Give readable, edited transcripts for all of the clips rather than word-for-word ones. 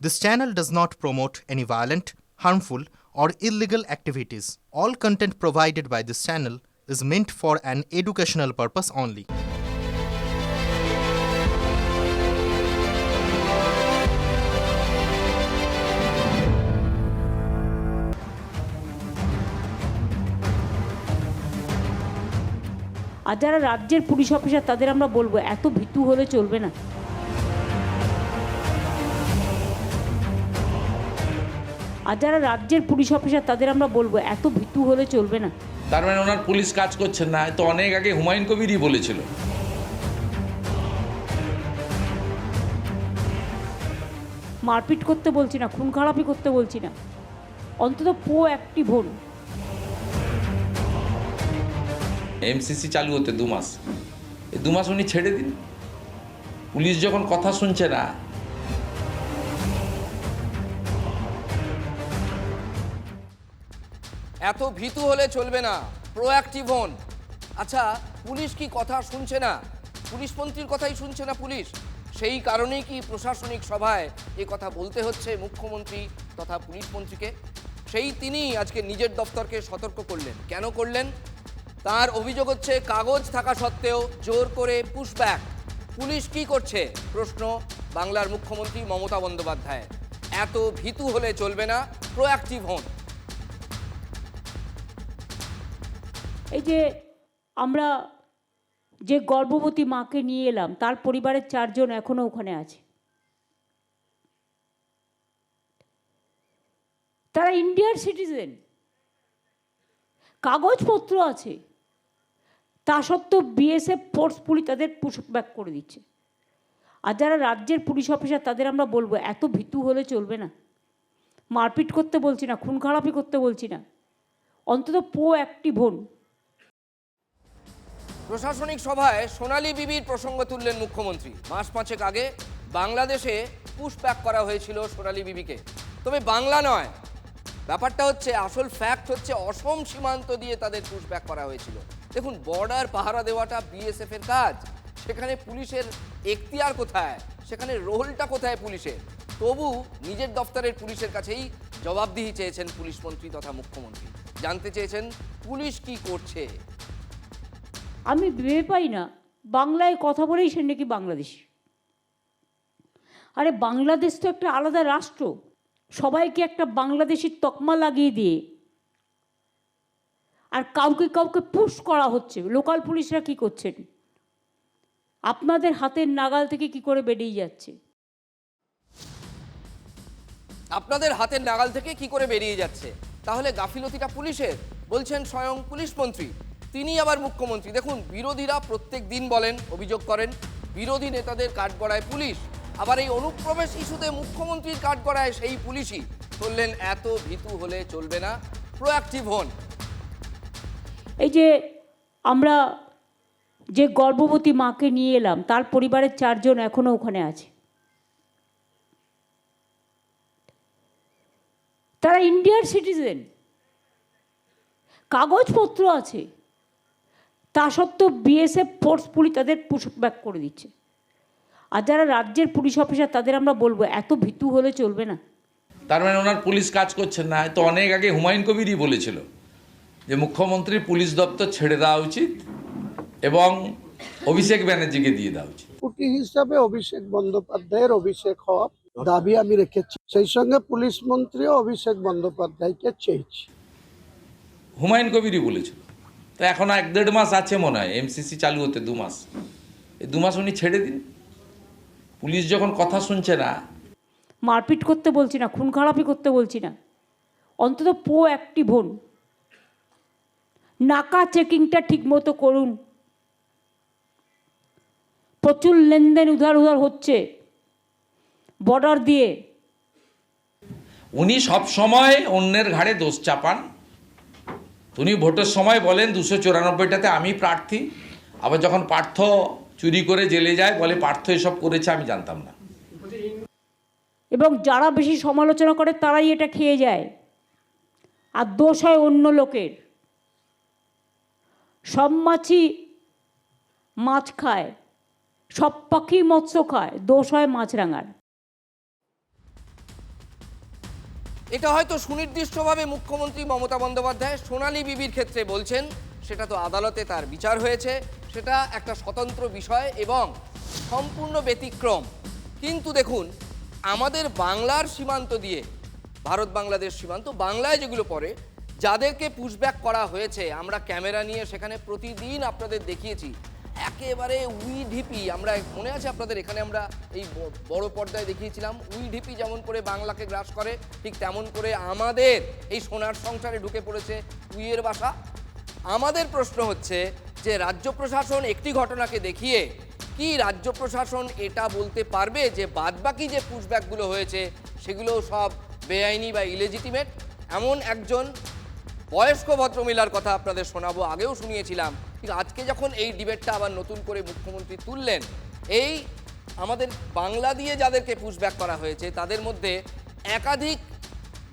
This channel does not promote any violent, harmful, or illegal activities. All content provided by this channel is meant for an educational purpose only. আর যারা রাজ্যের police officer তাদের আমরা বলবো এত ভীতু হলে চলবে না। আর যারা রাজ্যের পুলিশ অফিসার তাদের আমরা বলবো এত ভীতু হলে চলবে না। তার মানে ওনার পুলিশ কাজ করছেন না, তো অনেক আগে হুমায়ুন কবিরই বলেছিল। মারপিট করতে বলছি না, খুন খারাপি করতে বলছি না, অন্তত প্রোঅ্যাক্টিভ হন। এমসিসি চালু হতে 2 মাস, এই 2 মাস উনি ছেড়ে দিন। পুলিশ যখন কথা শুনছে না, এত ভীতু হলে চলবে না, প্রোঅ্যাক্টিভ হন। আচ্ছা, পুলিশ কি কথা শুনছে না? পুলিশ মন্ত্রীর কথাই শুনছে না পুলিশ? সেই কারণেই কি প্রশাসনিক সভায় এ কথা বলতে হচ্ছে মুখ্যমন্ত্রী তথা পুলিশ মন্ত্রীকে? সেই তিনি আজকে নিজের দপ্তরকে সতর্ক করলেন। কেন করলেন? তার অভিযোগ হচ্ছে কাগজ থাকা সত্ত্বেও জোর করে পুশব্যাক। পুলিশ কি করছে? প্রশ্ন বাংলার মুখ্যমন্ত্রী মমতা বন্দ্যোপাধ্যায়। এত ভীতু হলে চলবে না, প্রোঅ্যাক্টিভ হন। এই যে আমরা যে গর্ভবতী মাকে নিয়ে এলাম, তার পরিবারের 4 জন এখনো ওখানে আছে। তারা ইন্ডিয়ার সিটিজেন, কাগজপত্র আছে, তা সত্ত্বেও বিএসএফ ফোর্সফুলি তাদের পুশব্যাক করে দিচ্ছে। আর যারা রাজ্যের পুলিশ অফিসার তাদের আমরা বলবো এত ভীতু হলে চলবে না। মারপিট করতে বলছি না, খুন খারাপি করতে বলছি না, অন্তত প্রোঅ্যাক্টিভ হন। প্রশাসনিক সভায় সোনালী বিবির প্রসঙ্গ তুললেন মুখ্যমন্ত্রী। মাস 5 আগে বাংলাদেশে পুশব্যাক করা হয়েছিল সোনালী বিবিকে। তবে বাংলা নয়, ব্যাপারটা হচ্ছে, আসল ফ্যাক্ট হচ্ছে অসম সীমান্ত দিয়ে তাদের পুশব্যাক করা হয়েছিল। দেখুন, বর্ডার পাহারা দেওয়াটা বিএসএফ এর কাজ। সেখানে পুলিশের এখতিয়ার কোথায়? সেখানে রোলটা কোথায় পুলিশের? তবু নিজের দফতরের পুলিশের কাছেই জবাবদিহি চেয়েছেন পুলিশ মন্ত্রী তথা মুখ্যমন্ত্রী। জানতে চেয়েছেন পুলিশ কি করছে। আমি ভেবে পাই না বাংলায় কথা বলেই সে নাকি বাংলাদেশি। আরে বাংলাদেশ তো একটা আলাদা রাষ্ট্র। সবাইকে একটা বাংলাদেশির তকমা লাগিয়ে দিয়ে আর কাউকে কাউকে পুশ করা হচ্ছে। লোকাল পুলিশরা কি করছেন? আপনাদের হাতের নাগাল থেকে কি করে বেরিয়ে যাচ্ছে? আপনাদের হাতের নাগাল থেকে কি করে বেরিয়ে যাচ্ছে? তাহলে গাফিলতিটা পুলিশের, বলছেন স্বয়ং পুলিশ মন্ত্রী। তিনি আবার মুখ্যমন্ত্রী। দেখুন, বিরোধীরা প্রত্যেক দিন বলেন, অভিযোগ করেন বিরোধী নেতাদের কাঠগড়ায় পুলিশ। আবার এই অনুপ্রবেশ ইস্যুতে মুখ্যমন্ত্রীর কাঠগড়ায় সেই পুলিশই। বললেন এত ভীতু হলে চলবে না, প্রোঅ্যাক্টিভ হন। এই যে আমরা যে গর্ভবতী মাকে নিয়ে এলাম, তার পরিবারের 4 জন এখনো ওখানে আছে। তারা ইন্ডিয়ার সিটিজেন, কাগজপত্র আছে, তা সত্ত্বেও বিএসএফ ফোর্সফুলি তাদের পুশব্যাক করে দিচ্ছে। আর যারা রাজ্যের পুলিশ অফিসার তাদের আমরা বলবো এত ভীতু হলে চলবে না। তার মানে ওনার পুলিশ কাজ করছেন না, তো অনেক আগে হুমায়ুন কবিরই বলেছিল যে মুখ্যমন্ত্রীর পুলিশ দপ্তর ছেড়ে দেওয়া উচিত এবং অভিষেক ব্যানার্জিকে দিয়ে দেওয়া উচিত। ডেপুটি হিসাবে অভিষেক বন্দ্যোপাধ্যায়ের অভিষেক হওয়ার দাবি আমি রেখেছি। সেই সঙ্গে পুলিশ মন্ত্রীও অভিষেক বন্দ্যোপাধ্যায়কে চেয়েছি। হুমায়ুন কবিরই বলেছিল। তো এখনো 1-1.5 মাস আছে মনে হয় এমসিসি চালু হতে 2 মাস, এই 2 মাস উনি ছেড়ে দিন। পুলিশ যখন কথা শুনছে না। মারপিট করতে বলছি না, খুন খারাপি করতে বলছি না, অন্তত প্রোঅ্যাক্টিভ হন। নাকা চেকিংটা ঠিক মতো করুন। প্রচুর লেনদেন উধার হচ্ছে বর্ডার দিয়ে। উনি সব সময় অন্যের ঘাড়ে দোষ চাপান। উনি ভোটের সময় বলেন 294টাতে আমি প্রার্থী, আবার যখন পার্থ চুরি করে জেলে যায় বলে পার্থ এসব করেছে, আমি জানতাম না। এবং যারা বেশি সমালোচনা করে তারাই এটা খেয়ে যায়, আর দোষ হয় অন্য লোকের। সব মাছই মাছ খায়, সব পাখি মৎস্য খায়, দোষ হয় মাছরাঙার। এটা হয়তো সুনির্দিষ্টভাবে মুখ্যমন্ত্রী মমতা বন্দ্যোপাধ্যায় সোনালী বিবির ক্ষেত্রে বলছেন, সেটা তো আদালতে তার বিচার হয়েছে, সেটা একটা স্বতন্ত্র বিষয় এবং সম্পূর্ণ ব্যতিক্রম। কিন্তু দেখুন, আমাদের বাংলার সীমান্ত দিয়ে, ভারত বাংলাদেশ সীমান্ত, বাংলায় যেগুলো পড়ে, যাদেরকে পুশব্যাক করা হয়েছে, আমরা ক্যামেরা নিয়ে সেখানে প্রতিদিন আপনাদের দেখিয়েছি, একেবারে উইঢিপি। আমরা মনে আছে আপনাদের, এখানে আমরা এই বড় পর্দায় দেখিয়েছিলাম, উইঢিপি যেমন করে বাংলাকে গ্রাস করে, ঠিক তেমন করে আমাদের এই সোনার সংসারে ঢুকে পড়েছে উইয়ের বাসা। আমাদের প্রশ্ন হচ্ছে যে রাজ্য প্রশাসন একটি ঘটনাকে দেখিয়ে কি রাজ্য প্রশাসন এটা বলতে পারবে যে বাদবাকি যে পুশব্যাকগুলো হয়েছে সেগুলো সব বেআইনি বা ইলেজিটিমেট? এমন একজন বয়স্ক ভদ্রমহিলার কথা আপনাদের শোনাবো, আগেও শুনিয়েছিলাম, কিন্তু আজকে যখন এই ডিবেটটা আবার নতুন করে মুখ্যমন্ত্রী তুললেন, এই আমাদের বাংলা দিয়ে যাদেরকে পুশব্যাক করা হয়েছে তাদের মধ্যে একাধিক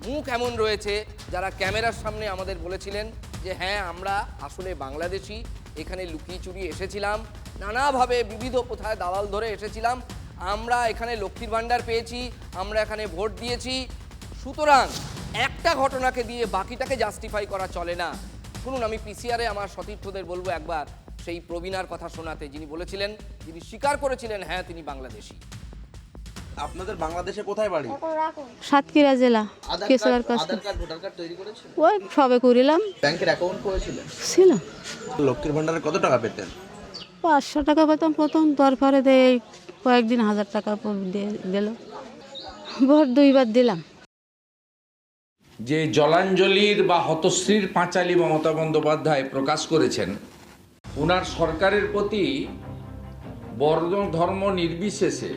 মুখ এমন রয়েছে যারা ক্যামেরার সামনে আমাদের বলেছিলেন যে হ্যাঁ, আমরা আসলে বাংলাদেশি, এখানে লুকিয়ে চুরিয়ে এসেছিলাম, নানাভাবে বিবিধ কোথায় দালাল ধরে এসেছিলাম, আমরা এখানে লক্ষ্মীর ভাণ্ডার পেয়েছি, আমরা এখানে ভোট দিয়েছি। সুতরাং একটা ঘটনাকে দিয়ে বাকিটাকে জাস্টিফাই করা চলে না। শুনুন, আমি পিসিআরে আমার সতীর্থদের বলবো একবার সেই প্রবীণার কথা শোনাতে, যিনি বলেছিলেন, যিনি স্বীকার করেছিলেন হ্যাঁ তিনি বাংলাদেশি। আপনাদের বাংলাদেশে কোথায় বাড়ি? সাতক্ষীরা জেলা কেশোয়ার কাছে। আধার কার্ড, ভোটার কার্ড তৈরি করেছেন? ওই সবে করিলাম, ব্যাংকের অ্যাকাউন্ট করেছিলেন? ছিল। লক্ষ্মীর ভান্ডারে কত টাকা পেতেন? 500 টাকা পেতাম প্রথম, তারপরে এই কয়েকদিন 1000 টাকা দিল। ভোট 2 বার দিলাম। যে জলাঞ্জলির বা হতশ্রীর পাঁচালী মমতা বন্দ্যোপাধ্যায় প্রকাশ করেছেন, ওনার সরকারের প্রতি বর্ণ ধর্ম নির্বিশেষে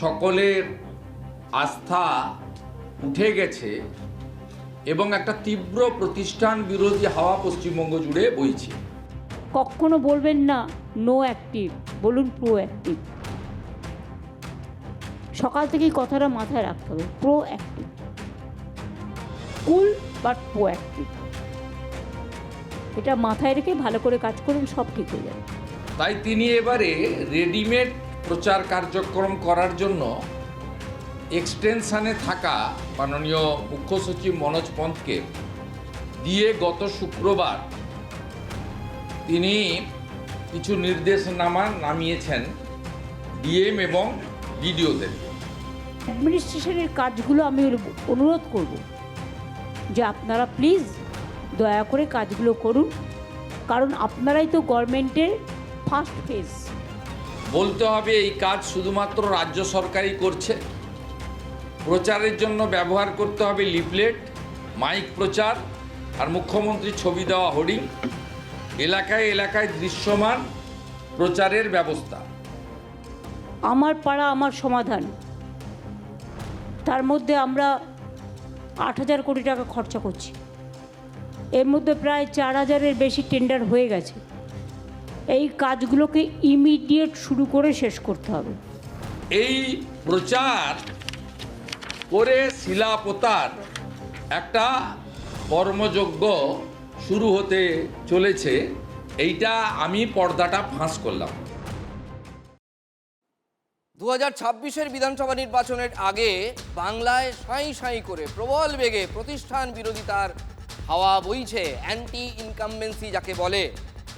সকলের আস্থা উঠে গেছে এবং একটা তীব্র প্রতিষ্ঠান বিরোধী হাওয়া পশ্চিমবঙ্গ জুড়ে বইছে। কখনো বলবেন না নো অ্যাক্টিভ, বলুন প্রো অ্যাক্টিভ। সকাল থেকেই কথাটা মাথায় রাখতে হবে, pro active, cool but pro active. এটা মাথায় রেখে ভালো করে কাজ করুন, সব ঠিক হয়ে যাবে। তাই তিনি এবারে রেডিমেড প্রচার কার্যক্রম করার জন্য এক্সটেনশনে থাকা মাননীয় মুখ্য সচিব মনোজ পন্তকে দিয়ে গত শুক্রবার তিনি কিছু নির্দেশনামা নামিয়েছেন ডিএম এবং বিডিওদের। অ্যাডমিনিস্ট্রেশনের কাজগুলো আমি অনুরোধ করব যে আপনারা প্লিজ দয়া করে কাজগুলো করুন, কারণ আপনারাই তো গভর্নমেন্টের ফার্স্ট ফেজ। বলতে হবে এই কাজ শুধুমাত্র রাজ্য সরকারই করছে। প্রচারের জন্য ব্যবহার করতে হবে লিফলেট, মাইক প্রচার আর মুখ্যমন্ত্রীর ছবি দেওয়া হোর্ডিং, এলাকায় এলাকায় দৃশ্যমান প্রচারের ব্যবস্থা। আমার পাড়া আমার সমাধান, তার মধ্যে আমরা 8,000 কোটি টাকা খরচা করছি। এর মধ্যে প্রায় 4,000-এর বেশি টেন্ডার হয়ে গেছে। এই কাজগুলোকে ইমিডিয়েট শুরু করে শেষ করতে হবে। এই প্রচার করে শিলাপোতার একটা কর্মযজ্ঞ শুরু হতে চলেছে, এইটা আমি পর্দাটা ফাঁস করলাম। 2026-এর বিধানসভা নির্বাচনের আগে বাংলায় সাঁই সাঁই করে প্রবল বেগে প্রতিষ্ঠান বিরোধিতার হাওয়া বইছে, অ্যান্টি ইনকামবেন্সি যাকে বলে,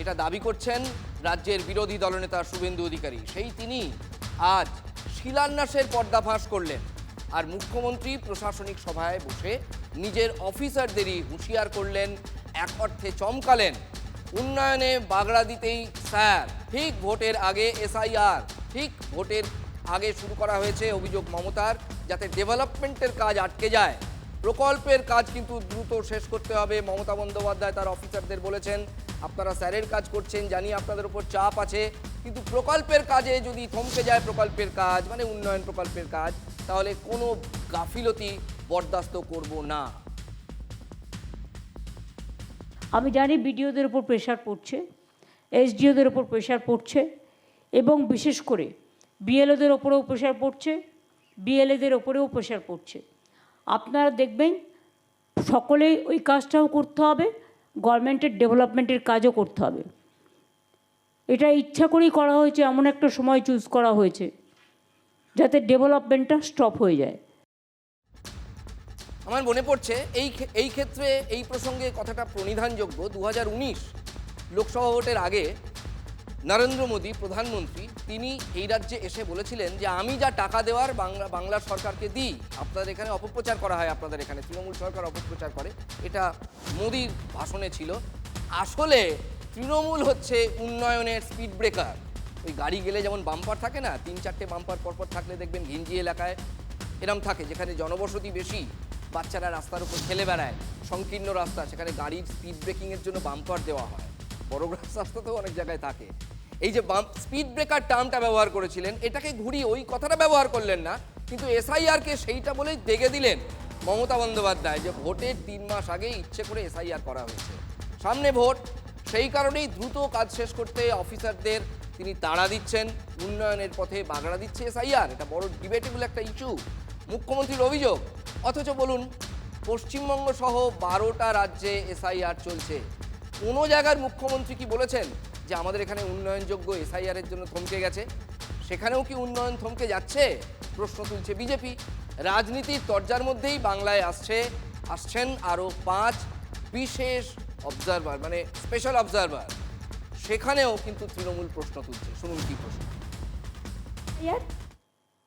এটা দাবি করছেন রাজ্যের বিরোধী দলনেতা শুভেন্দু অধিকারী। সেই তিনি আজ শিলান্যাসের পর্দাফাঁস করলেন আর মুখ্যমন্ত্রী প্রশাসনিক সভায় বসে নিজের অফিসারদেরই হুঁশিয়ার করলেন, এক অর্থে চমকালেন। উন্নয়নে বাগড়া দিতেই স্যার, ঠিক ভোটের আগে এসআইআর, ঠিক ভোটের আগে শুরু করা হয়েছে অভিযোগ মমতার, যাতে ডেভেলপমেন্টের কাজ আটকে যায়। প্রকল্পের কাজ কিন্তু দ্রুত শেষ করতে হবে। মমতা বন্দ্যোপাধ্যায় তার অফিসারদের বলেছেন, আপনারা স্যারের কাজ করছেন, জানি আপনাদের উপর চাপ আছে, কিন্তু প্রকল্পের কাজে যদি থমকে যায় প্রকল্পের কাজ, মানে উন্নয়ন প্রকল্পের কাজ, তাহলে কোনো গাফিলতি বরদাস্ত করব না। আমি জানি বিডিওদের উপর প্রেশার পড়ছে, এসডিওদের উপর প্রেশার পড়ছে, এবং বিশেষ করে বিএলওদের ওপরেও প্রেশার পড়ছে, বিএলএদের ওপরেও প্রেশার পড়ছে। আপনারা দেখবেন সকলেই ওই কাজটাও করতে হবে, গভর্নমেন্টের ডেভেলপমেন্টের কাজও করতে হবে। এটা ইচ্ছা করেই করা হয়েছে, এমন একটা সময় চুজ করা হয়েছে যাতে ডেভেলপমেন্টটা স্টপ হয়ে যায়। আমার মনে পড়ছে এই ক্ষেত্রে এই প্রসঙ্গে কথাটা প্রণিধানযোগ্য। 2019 লোকসভা ভোটের আগে নরেন্দ্র মোদী প্রধানমন্ত্রী তিনি এই রাজ্যে এসে বলেছিলেন যে আমি যা টাকা দেওয়ার বাংলার সরকারকে দিই, আপনাদের এখানে অপপ্রচার করা হয়, আপনাদের এখানে তৃণমূল সরকার অপপ্রচার করে, এটা মোদীর ভাষণে ছিল। আসলে তৃণমূল হচ্ছে উন্নয়নের স্পিড ব্রেকার। ওই গাড়ি গেলে যেমন বাম্পার থাকে না, 3-4টে বাম্পার পরপর থাকলে দেখবেন ঘিঞ্জি এলাকায় এরম থাকে, যেখানে জনবসতি বেশি, বাচ্চারা রাস্তার উপর খেলে বেড়ায়, সংকীর্ণ রাস্তা, সেখানে গাড়ির স্পিড ব্রেকিংয়ের জন্য বাম্পার দেওয়া হয়। বড় রাস্তাতেও অনেক জায়গায় থাকে। এই যে স্পিড ব্রেকার টার্মটা ব্যবহার করেছিলেন, এটাকে ঘুরিয়ে ওই কথাটা ব্যবহার করলেন না, কিন্তু এসআইআরকে সেইটা বলেই দেগে দিলেন মমতা বন্দ্যোপাধ্যায়, যে ভোটের 3 মাস আগে ইচ্ছে করে এসআইআর করা হয়েছে, সামনে ভোট, সেই কারণেই দ্রুত কাজ শেষ করতে অফিসারদের তিনি তাড়া দিচ্ছেন, উন্নয়নের পথে বাগড়া দিচ্ছে এসআইআর। এটা বড় ডিবেটেবল একটা ইস্যু, মুখ্যমন্ত্রীর অভিযোগ। অথচ বলুন, পশ্চিমবঙ্গ সহ 12টা রাজ্যে এসআইআর চলছে, কোনো জায়গার মুখ্যমন্ত্রী কি বলেছেন যে আমাদের এখানে উন্নয়নযোগ্য এসআইআরের জন্য থমকে গেছে? সেখানেও কি উন্নয়ন থমকে যাচ্ছে? প্রশ্ন তুলছে বিজেপি। রাজনীতির তরজার মধ্যেই বাংলায় আসছেন আরও 5 বিশেষ অবজারভার, মানে স্পেশাল অবজারভার। সেখানেও কিন্তু তৃণমূল প্রশ্ন তুলছে। শুনুন কি প্রশ্ন।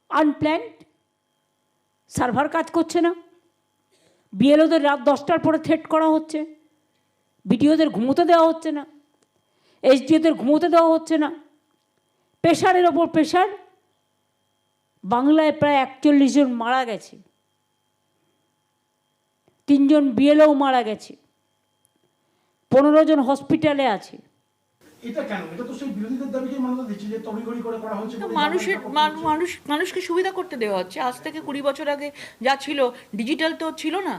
আনপ্ল্যান্ড, সার্ভার কাজ করছে না, বিএলওদের রাত 10টার পরে থ্রেট করা হচ্ছে, বিডিওদের ঘুমোতে দেওয়া হচ্ছে না, এসডিওদের ঘুমোতে দেওয়া হচ্ছে না, প্রেশারের ওপর প্রেশার। বাংলায় প্রায় 41 জন মারা গেছে, 3 জন বিএলও মারা গেছে, 15 জন হসপিটালে আছে। এটা কেন? এটা তো সেই বিরোধীদের দাবিকে মান্যতা দিচ্ছে যে তড়িঘড়ি করে করা হচ্ছে। মানুষকে সুবিধা করতে দেওয়া হচ্ছে। আজ থেকে 20 বছর আগে যা ছিল, ডিজিটাল তো ছিল না,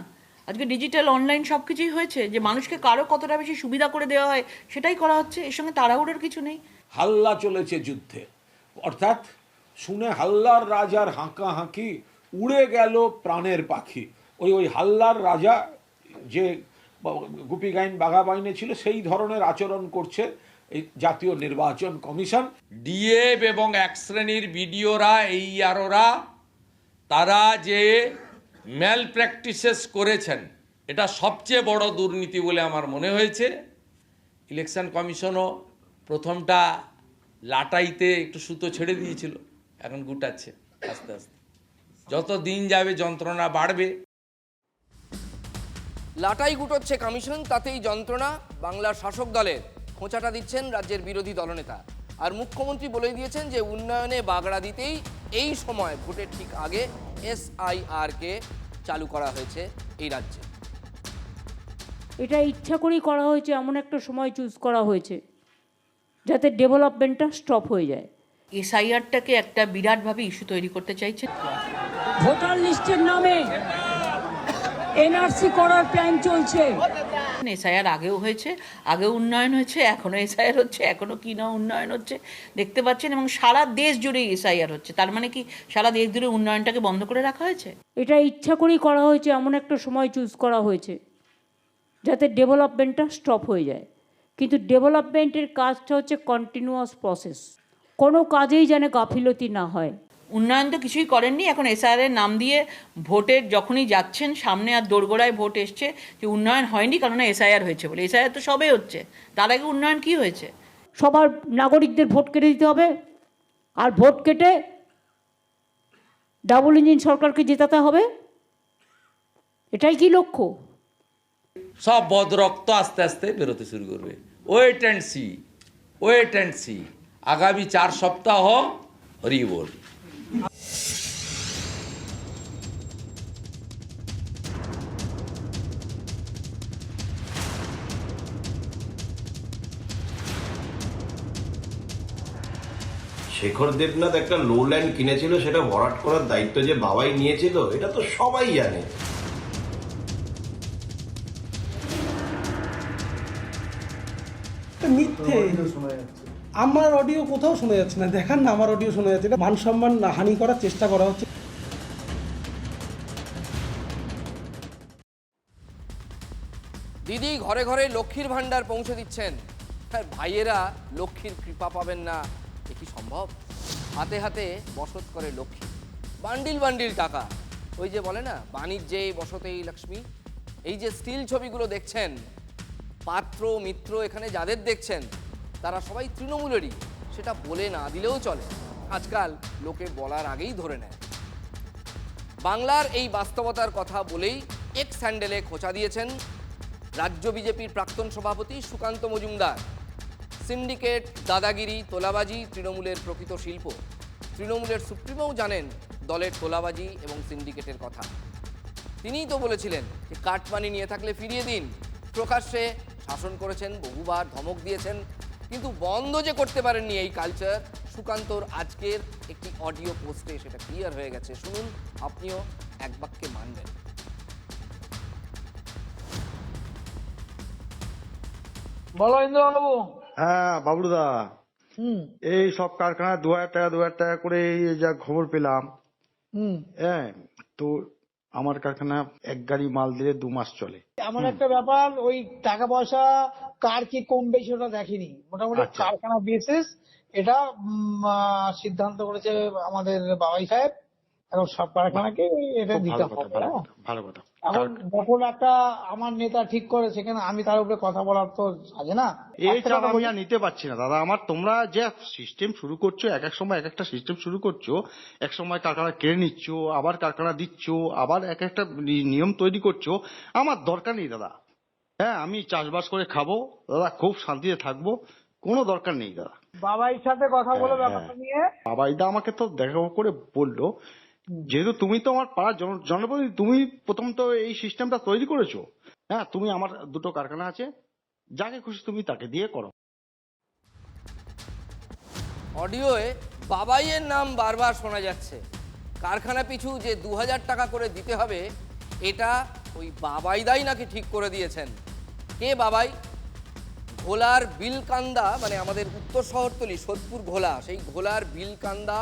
আজকে ডিজিটাল অনলাইন সব কিছুই হয়েছে, যে মানুষকে কারো কতটা বেশি সুবিধা করে দেওয়া হয় সেটাই করা হচ্ছে। এর সঙ্গে তাড়াহুড়োর কিছু নেই। হাল্লা চলেছে যুদ্ধে, অর্থাৎ শুনে হাল্লার রাজার হাঁকা হাঁকি, উড়ে গেল প্রাণের পাখি। ওই হাল্লার রাজা যে গুপি গাইন বাঘা বাইনে ছিল, সেই ধরনের আচরণ করছে এই জাতীয় নির্বাচন কমিশন। ডিএফ এবং 1 শ্রেণীর বিডিওরা, এইআরওরা, তারা যে ম্যাল প্র্যাকটিসেস করেছেন, এটা সবচেয়ে বড় দুর্নীতি বলে আমার মনে হয়েছে। ইলেকশন কমিশনও প্রথমটা লাটাইতে একটু সুতো ছেড়ে দিয়েছিল, এখন গুটাচ্ছে আস্তে আস্তে। যত দিন যাবে যন্ত্রণা বাড়বে। লাটাই গুটোচ্ছে কমিশন, তাতেই যন্ত্রণা বাংলার শাসক দলের। খোঁচাটা দিচ্ছেন রাজ্যের বিরোধী দলনেতা। আর মুখ্যমন্ত্রী বলে দিয়েছেন যে উন্নয়নে বাগড়া দিতেই এই সময় ভোটের ঠিক আগে এসআইআরকে চালু করা হয়েছে এই রাজ্যে। এটা ইচ্ছা করেই করা হয়েছে, এমন একটা সময় চুজ করা হয়েছে যাতে ডেভেলপমেন্টটা স্টপ হয়ে যায়। এসআইআরটাকে একটা বিরাটভাবে ইস্যু তৈরি করতে চাইছে। ভোটার লিস্টের নামে এনআরসি করার প্ল্যান চলছে। এসআইআর আগেও হয়েছে, আগেও উন্নয়ন হয়েছে, এখনও এসআইআর হচ্ছে, এখনও কি না উন্নয়ন হচ্ছে দেখতে পাচ্ছেন। এবং সারা দেশ জুড়েই এসআইআর হচ্ছে, তার মানে কি সারা দেশ জুড়ে উন্নয়নটাকে বন্ধ করে রাখা হয়েছে? এটা ইচ্ছা করেই করা হয়েছে, এমন একটা সময় চুজ করা হয়েছে যাতে ডেভেলপমেন্টটা স্টপ হয়ে যায়। কিন্তু ডেভেলপমেন্টের কাজটা হচ্ছে কন্টিনিউয়াস প্রসেস, কোনো কাজেই যেন গাফিলতি না হয়। উন্নয়ন তো কিছুই করেননি। এখন এসআইআর এর নাম দিয়ে ভোটের যখনই যাচ্ছেন, সামনে আর দোরগোড়ায় ভোট এসছে যে উন্নয়ন হয়নি, কারণ এসআইআর হয়েছে বলে। এসআইআর তো সবে হচ্ছে, তার আগে উন্নয়ন কি হয়েছে? সবার নাগরিকদের ভোট কেটে দিতে হবে, আর ভোট কেটে ডাবল ইঞ্জিন সরকারকে জেতাতে হবে, এটাই কি লক্ষ্য? সব বদরক্ত আস্তে আস্তে বেরোতে শুরু করবে। Wait and see, wait and see. আগামী 4 সপ্তাহ হরি বল। শেখর দেবনাথ একটা লো ল্যান্ড কিনেছিল, সেটা ভরাট করার দায়িত্ব যে বাবাই নিয়েছিল, এটা তো সবাই জানে। মিথ্যে, আমার অডিও কোথাও শোনা যাচ্ছে না। দেখান না, আমার অডিও শোনা যাচ্ছে। এটা মান সম্মান হানি করার চেষ্টা করা হচ্ছে। দিদি ঘরে ঘরে লক্ষ্মীর ভাণ্ডার পৌঁছে দিচ্ছেন, হ্যাঁ ভাইয়েরা লক্ষ্মীর কৃপা পাবেন না, এ কি সম্ভব? হাতে হাতে বসত করে লক্ষ্মী, বান্ডিল বান্ডিল টাকা। ওই যে বলে না, বাণিজ্যে বসতেই লক্ষ্মী। এই যে স্টিল ছবিগুলো দেখছেন, পাত্র মিত্র এখানে যাদের দেখছেন তারা সবাই তৃণমূলেরই, সেটা বলে না দিলেও চলে। আজকাল লোকে বলার আগেই ধরে নেয়। বাংলার এই বাস্তবতার কথা বলেই এক্স হ্যান্ডেলে খোঁচা দিয়েছেন রাজ্য বিজেপির প্রাক্তন সভাপতি সুকান্ত মজুমদার। সিন্ডিকেট, দাদাগিরি, তোলাবাজি তৃণমূলের প্রকৃত শিল্প। তৃণমূলের সুপ্রিমোও জানেন দলের তোলাবাজি এবং সিন্ডিকেটের কথা। তিনিই তো বলেছিলেন যে কাটমানি নিয়ে থাকলে ফিরিয়ে দিন। প্রকাশ্যে শাসন করেছেন, বহুবার ধমক দিয়েছেন, কিন্তু বন্ধ যে করতে পারেননি এই কালচার, সুকান্তর আজকের একটি অডিও পোস্টে সেটা ক্লিয়ার হয়ে গেছে। শুনুন, আপনিও এক বাক্যে মানবেন। বলো ইন্দ্রবাবু। হ্যাঁ বাবুদা, এই সব কারখানা 2000 টাকা করে এই যা খবর পেলাম, হ্যাঁ, তো আমার কারখানা এক গাড়ি মাল দিলে 2 মাস চলে। এমন একটা ব্যাপার, ওই টাকা পয়সা কার কি কম বেশি ওটা দেখিনি, মোটামুটি কারখানা বেসিস এটা সিদ্ধান্ত করেছে আমাদের বাবাই সাহেব। এখন সব কারখানাকে এটা দিতে হবে। ভালো কথা। এখন যখন একটা আমার নেতা ঠিক করে, সেখানে আমি তার উপরে কথা বলার তো আছে না। এই চাপ আমি আর নিতে পারছি না দাদা। আমার তোমরা যে সিস্টেম শুরু করছো, এক এক সময় এক একটা সিস্টেম শুরু করছো, এক সময় কারখানা কেড়ে নিচ্ছ, আবার কারখানা দিচ্ছ, আবার এক একটা নিয়ম তৈরি করছো, আমার দরকার নেই দাদা। হ্যাঁ, আমি চাষবাস করে খাবো দাদা, খুব শান্তিতে থাকবো, কোনো দরকার নেই দাদা। বাবাইয়ের সাথে কথা বলে ব্যাপারটা নিয়ে বাবাইদা আমাকে তো দেখা করে বললো, যেহেতু তুমি তো আমার পাড়ার জনপ্রতিনিধি, তুমি প্রথম তো এই সিস্টেমটা তৈরি করেছো। হ্যাঁ, তুমি আমার 2টো কারখানা আছে, যাকে খুশি তুমি তাকে দিয়ে করো। অডিওয়ে বাবাইয়ের নাম বারবার শোনা যাচ্ছে। কারখানা পিছু যে 2000 টাকা করে দিতে হবে, এটা ওই বাবাইদাই নাকি ঠিক করে দিয়েছেন। কে বাবাই? ঘোলার বিলকান্দা, মানে আমাদের উত্তর শহরতলি সোদপুর ঘোলা, সেই ঘোলার বিলকান্দা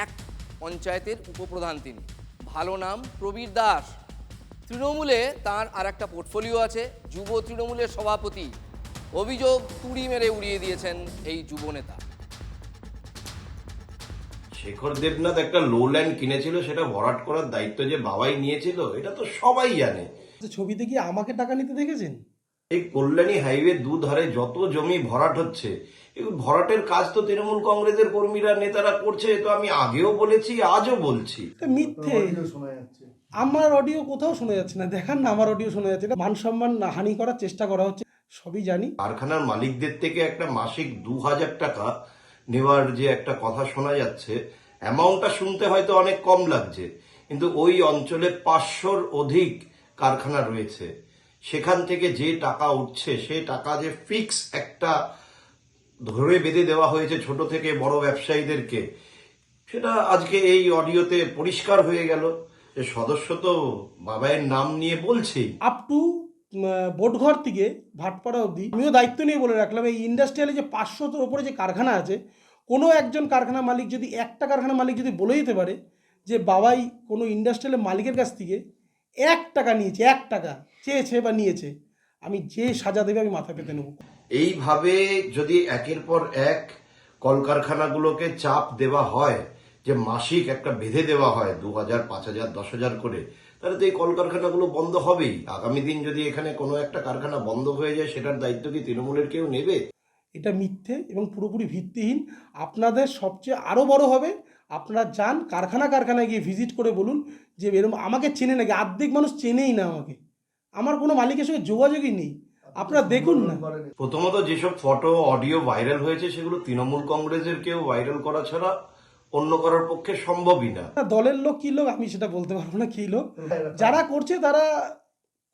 1 পঞ্চায়েতের উপপ্রধান তিনি। ভালো নাম প্রবীর দাস। তৃণমূলে তার আর একটা পোর্টফোলিও আছে, যুব তৃণমূলের সভাপতি। অভিযোগ তুড়ি মেরে উড়িয়ে দিয়েছেন এই যুব নেতা। শেখর দেবনাথ একটা লোল্যান্ড কিনেছিল, সেটা ভরাট করার দায়িত্ব যে বাবাই নিয়েছিল, এটা তো সবাই জানে। ছবিতে কি আমাকে টাকা নিতে দেখেছেন? এই কল্যাণী হাইওয়ে দুধারে যত জমি ভরাট হচ্ছে, এই ভরাটের কাজ তো তৃণমূল কংগ্রেসের কর্মীরা নেতারা করছে। তো আমি আগেও বলেছি, আজও বলছি। মিথ্যে শোনা যাচ্ছে। আমার অডিও কোথাও শোনা যাচ্ছে না, দেখান না আমার অডিও শোনা যাচ্ছে। মান সম্মান হানি করার চেষ্টা করা হচ্ছে, সবই জানি। কারখানার মালিকদের থেকে একটা মাসিক 2000 টাকা নেওয়ার যে একটা কথা শোনা যাচ্ছে, অ্যামাউন্টটা শুনতে হয়তো অনেক কম লাগছে, কিন্তু ওই অঞ্চলে 500-র অধিক কারখানা রয়েছে। সেখান থেকে যে টাকা উঠছে, সে টাকা যে ফিক্স একটা ধরে বেঁধে দেওয়া হয়েছে ছোট থেকে বড় ব্যবসায়ীদেরকে, সেটা আজকে এই অডিওতে পরিষ্কার হয়ে গেল। যে সদস্য তো বাবাইয়ের নাম নিয়ে বলছি। আপ টু বোটঘর থেকে ভাটপাড়া অবধি আমিও দায়িত্ব নিয়ে বলে রাখলাম, এই ইন্ডাস্ট্রিয়ালে যে 500-র ওপরে যে কারখানা আছে, কোনো একজন কারখানা মালিক যদি, একটা কারখানা মালিক যদি বলে দিতে পারে যে বাবাই কোনো ইন্ডাস্ট্রিয়ালের মালিকের কাছ থেকে 1 টাকা নিয়েছে, 1 টাকা চেয়েছে বা নিয়েছে, আমি যে সাজা দেবে আমি মাথা পেতে নেব। এইভাবে যদি একের পর এক কলকারখানাগুলোকে চাপ দেওয়া হয়, যে মাসিক একটা বেঁধে দেওয়া হয় 2000, 5000, 10,000 করে, তাহলে তো এই কলকারখানাগুলো বন্ধ হবেই। আগামী দিন যদি এখানে কোনো একটা কারখানা বন্ধ হয়ে যায়, সেটার দায়িত্ব কি তৃণমূলের কেউ নেবে? এটা মিথ্যে এবং পুরোপুরি ভিত্তিহীন। আপনাদের সবচেয়ে আরও বড় হবে, আপনারা যান কারখানায় গিয়ে ভিজিট করে বলুন যে এরকম আমাকে চেনে নাকি। অর্ধেক মানুষ চেনেই না আমাকে, আমার কোনো মালিকের সঙ্গে যোগাযোগই নেই। আপনারা দেখুন না। প্রথমত যেসব ফটো অডিও ভাইরাল হয়েছে, সেগুলো তৃণমূল কংগ্রেসের কেউ ভাইরাল করা ছাড়া অন্য করার পক্ষে সম্ভবই না। দলের লোক কি লোক আমি সেটা বলতে পারবো না, কি লোক, যারা করছে তারা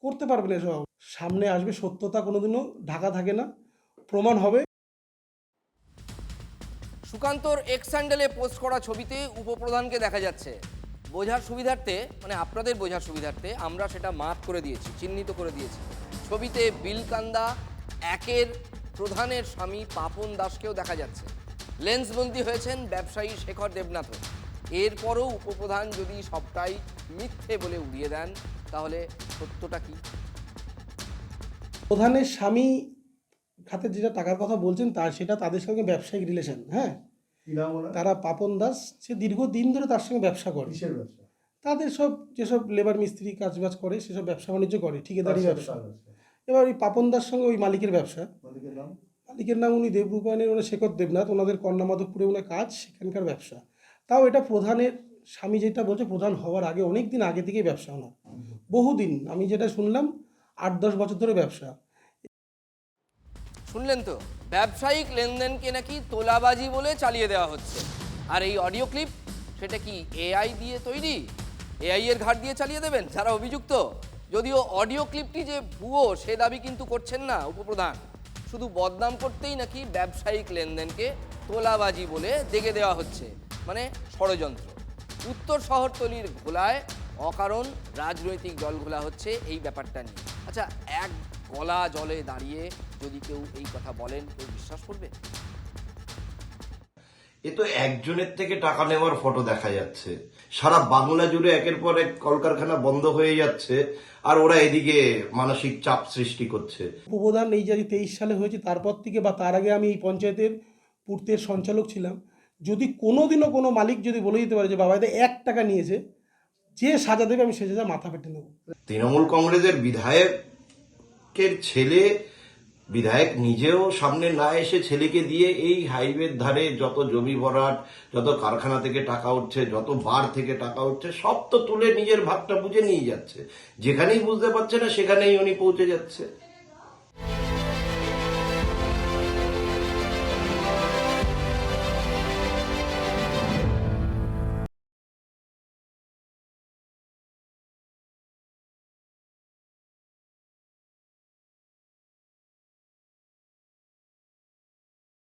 করতে পারবে না। সব সামনে আসবে, সত্যতা কোনোদিনও ঢাকা থাকে না, প্রমাণ হবে। সুকান্তর এক্স হ্যান্ডেলে পোস্ট করা ছবিতে উপপ্রধানকে দেখা যাচ্ছে। বোঝার সুবিধার্থে, মানে আপনাদের বোঝার সুবিধার্থে আমরা সেটা মার্ক করে দিয়েছি, চিহ্নিত করে দিয়েছি। ছবিতে বিলকান্দা 1-এর প্রধানের স্বামী পাপন দাসকেও দেখা যাচ্ছে। লেন্সবন্দি হয়েছেন ব্যবসায়ী শেখর দেবনাথও। এরপরও উপপ্রধান যদি সবটাই মিথ্যে বলে উড়িয়ে দেন, তাহলে সত্যটা কি? প্রধানের স্বামী খাতে যেটা টাকার কথা বলছেন, সেটা তাদের সঙ্গে ব্যবসায়িক রিলেশন। হ্যাঁ, তারা পাপন দাস, সে দীর্ঘদিন ধরে তার সঙ্গে ব্যবসা করে। তাদের সব যেসব লেবার মিস্ত্রি কাজবাজ করে সেসব ব্যবসা বাণিজ্য করে, ঠিকাদারি ব্যবসা। এবার ওই পাপনদার সঙ্গে ওই মালিকের ব্যবসা। মালিকের নাম উনি দেবরূপায়ণের, ওনার শেখর দেবনাথ, ওনাদের কন্যা মাধবপুরে ওনার কাজ, সেখানকার ব্যবসা। তাও এটা প্রধানের স্বামী যেটা বলছে, প্রধান হওয়ার আগে অনেক দিন আগে থেকেই ব্যবসা ওনার, বহুদিন, আমি যেটা শুনলাম 8-10 বছর ধরে ব্যবসা। শুনলেন তো, ব্যবসায়িক লেনদেনকে নাকি তোলাবাজি বলে চালিয়ে দেওয়া হচ্ছে। আর এই অডিও ক্লিপ, সেটা কি এআই দিয়ে তৈরি? এআই এর ঘাট দিয়ে চালিয়ে দেবেন যারা অভিযুক্ত? যদিও অডিও ক্লিপটি যে ভুয়ো সে দাবি কিন্তু করছেন না উপপ্রধান, শুধু বদনাম করতেই নাকি ব্যবসায়িক লেনদেনকে তোলাবাজি বলে দেখে দেওয়া হচ্ছে, মানে ষড়যন্ত্র। উত্তর শহরতলির ঘোলায় অকারণ রাজনৈতিক দল ঘোলা হচ্ছে এই ব্যাপারটা নিয়ে। আচ্ছা, এক গলা জলে দাঁড়িয়ে যদি কেউ এই কথা বলেন, কেউ বিশ্বাস করবে? এ তো একজনের থেকে টাকা নেওয়ার ফটো দেখা যাচ্ছে, সারা বাংলা জুড়ে একের পর এক কলকারখানা বন্ধ হয়ে যাচ্ছে, আর ওরা এদিকে মানসিক চাপ সৃষ্টি করছে। উপপ্রধান এই যে 23 সালে হয়েছে, তারপর থেকে বা তার আগে আমি এই পঞ্চায়েতের পূর্তের সঞ্চালক ছিলাম, যদি কোনোদিনও কোনো মালিক যদি বলে দিতে পারে যে বাবা এদের 1 টাকা নিয়েছে, যে সাজা দেবে আমি সে সাজা মাথা পেটে নেব। তৃণমূল কংগ্রেসের বিধায়কের ছেলে, বিধায়ক নিজেও সামনে না এসে ছেলেকে দিয়ে এই হাইওয়ের ধারে যত জমি ভরাট, যত কারখানা থেকে টাকা উঠছে, যত বার থেকে টাকা উঠছে, সব তো তুলে নিজের ভাগটা বুঝে নিয়ে যাচ্ছে। যেখানেই বুঝতে পারছে না সেখানেই উনি পৌঁছে যাচ্ছে।